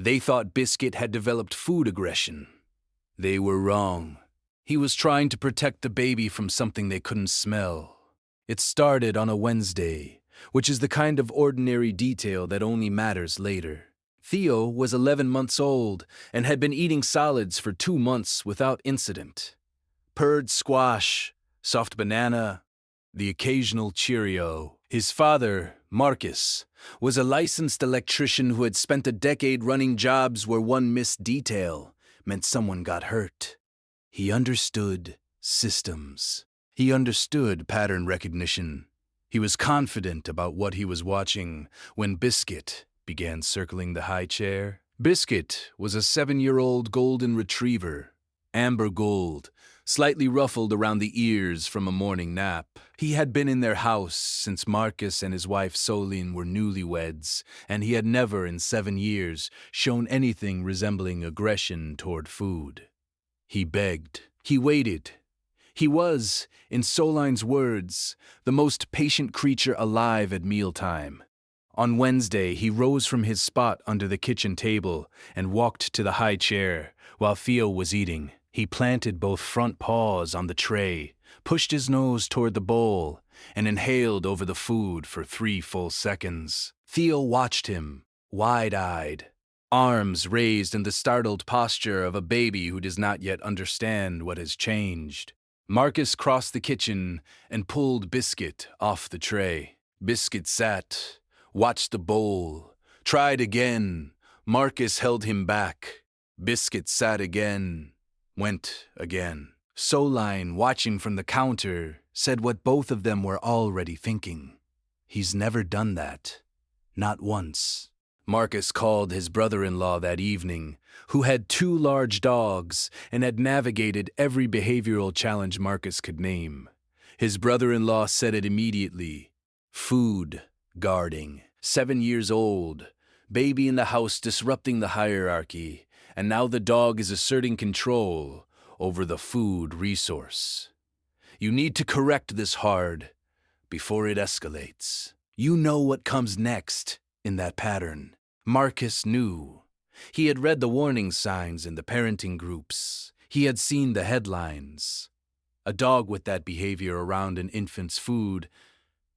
They thought Biscuit had developed food aggression. They were wrong. He was trying to protect the baby from something they couldn't smell. It started on a Wednesday, which is the kind of ordinary detail that only matters later. Theo was 11 months old and had been eating solids for 2 months without incident. Purred squash, soft banana, the occasional Cheerio. His father, Marcus, was a licensed electrician who had spent a decade running jobs where one missed detail meant someone got hurt. He understood systems. He understood pattern recognition. He was confident about what he was watching when Biscuit began circling the high chair. Biscuit was a 7-year-old golden retriever, amber gold, slightly ruffled around the ears from a morning nap. He had been in their house since Marcus and his wife Solene were newlyweds, and he had never in 7 years shown anything resembling aggression toward food. He begged. He waited. He was, in Soline's words, the most patient creature alive at mealtime. On Wednesday, he rose from his spot under the kitchen table and walked to the high chair while Theo was eating. He planted both front paws on the tray, pushed his nose toward the bowl, and inhaled over the food for 3 full seconds. Theo watched him, wide-eyed, arms raised in the startled posture of a baby who does not yet understand what has changed. Marcus crossed the kitchen and pulled Biscuit off the tray. Biscuit sat, watched the bowl, tried again. Marcus held him back. Biscuit sat again, went again. Soline, watching from the counter, said what both of them were already thinking. He's never done that. Not once. Marcus called his brother-in-law that evening, who had 2 large dogs and had navigated every behavioral challenge Marcus could name. His brother-in-law said it immediately. Food guarding. 7 years old. Baby in the house disrupting the hierarchy, and now the dog is asserting control over the food resource. You need to correct this hard before it escalates. You know what comes next in that pattern. Marcus knew. He had read the warning signs in the parenting groups. He had seen the headlines. A dog with that behavior around an infant's food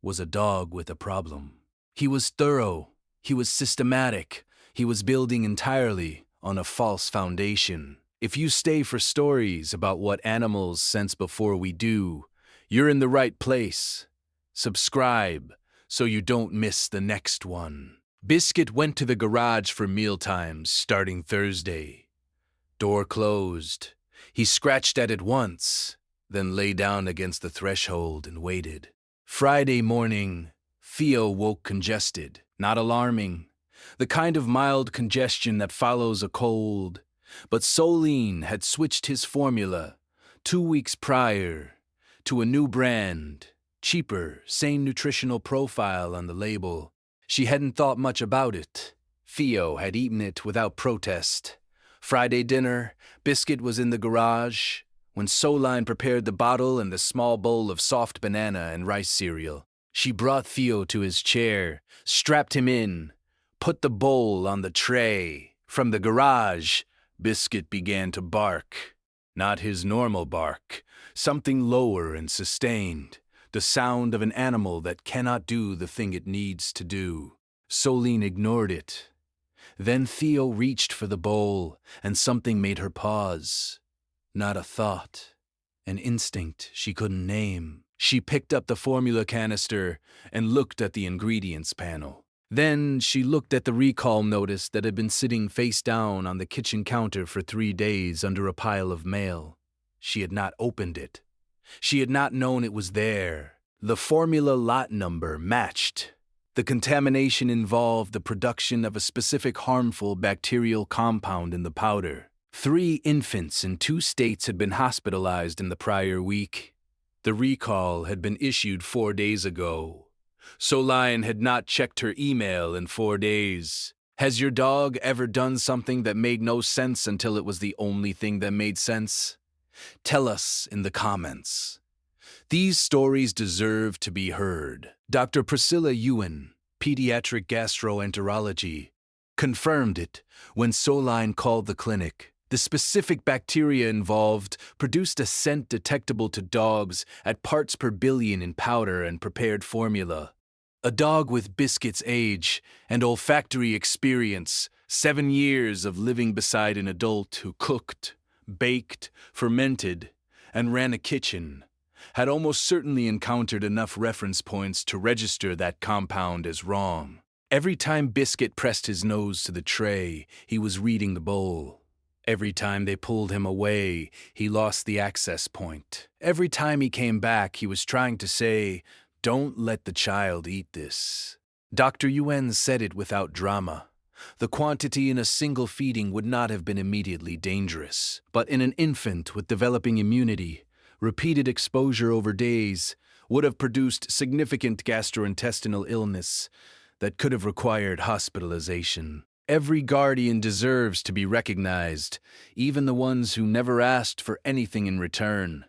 was a dog with a problem. He was thorough. He was systematic. He was building entirely on a false foundation. If you stay for stories about what animals sense before we do, you're in the right place. Subscribe so you don't miss the next one. Biscuit went to the garage for mealtimes starting Thursday. Door closed. He scratched at it once, then lay down against the threshold and waited. Friday morning, Theo woke congested. Not alarming. The kind of mild congestion that follows a cold. But Solene had switched his formula 2 weeks prior to a new brand, cheaper, same nutritional profile on the label. She hadn't thought much about it. Theo had eaten it without protest. Friday dinner, Biscuit was in the garage when Soline prepared the bottle and the small bowl of soft banana and rice cereal. She brought Theo to his chair, strapped him in, put the bowl on the tray. From the garage, Biscuit began to bark. Not his normal bark, something lower and sustained. The sound of an animal that cannot do the thing it needs to do. Solene ignored it. Then Theo reached for the bowl, and something made her pause. Not a thought, an instinct she couldn't name. She picked up the formula canister and looked at the ingredients panel. Then she looked at the recall notice that had been sitting face down on the kitchen counter for 3 days under a pile of mail. She had not opened it. She had not known it was there. The formula lot number matched. The contamination involved the production of a specific harmful bacterial compound in the powder. 3 infants in 2 states had been hospitalized in the prior week. The recall had been issued 4 days ago. Soline had not checked her email in 4 days. Has your dog ever done something that made no sense until it was the only thing that made sense? Tell us in the comments. These stories deserve to be heard. Dr. Priscilla Ewan, pediatric gastroenterology, confirmed it when Soline called the clinic. The specific bacteria involved produced a scent detectable to dogs at parts per billion in powder and prepared formula. A dog with Biscuit's age and olfactory experience, 7 years of living beside an adult who cooked, baked, fermented, and ran a kitchen, had almost certainly encountered enough reference points to register that compound as wrong. Every time Biscuit pressed his nose to the tray, he was reading the bowl. Every time they pulled him away, he lost the access point. Every time he came back, he was trying to say, "Don't let the child eat this." Dr. Yuen said it without drama. The quantity in a single feeding would not have been immediately dangerous, but in an infant with developing immunity, repeated exposure over days would have produced significant gastrointestinal illness that could have required hospitalization. Every guardian deserves to be recognized, even the ones who never asked for anything in return.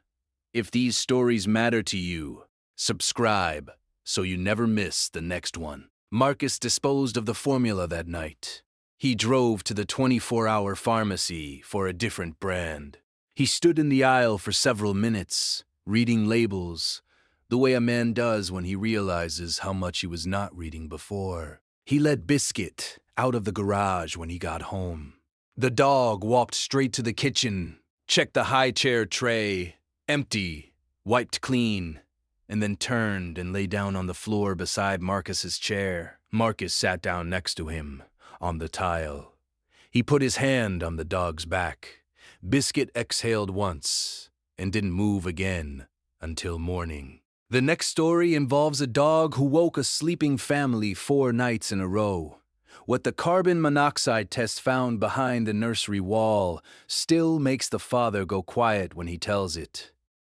If these stories matter to you, subscribe so you never miss the next one. Marcus disposed of the formula that night. He drove to the 24-hour pharmacy for a different brand. He stood in the aisle for several minutes, reading labels, the way a man does when he realizes how much he was not reading before. He let Biscuit out of the garage when he got home. The dog walked straight to the kitchen, checked the high chair tray, empty, wiped clean, and then turned and lay down on the floor beside Marcus's chair. Marcus sat down next to him, on the tile. He put his hand on the dog's back. Biscuit exhaled once and didn't move again until morning. The next story involves a dog who woke a sleeping family 4 nights in a row. What the carbon monoxide test found behind the nursery wall still makes the father go quiet when he tells it.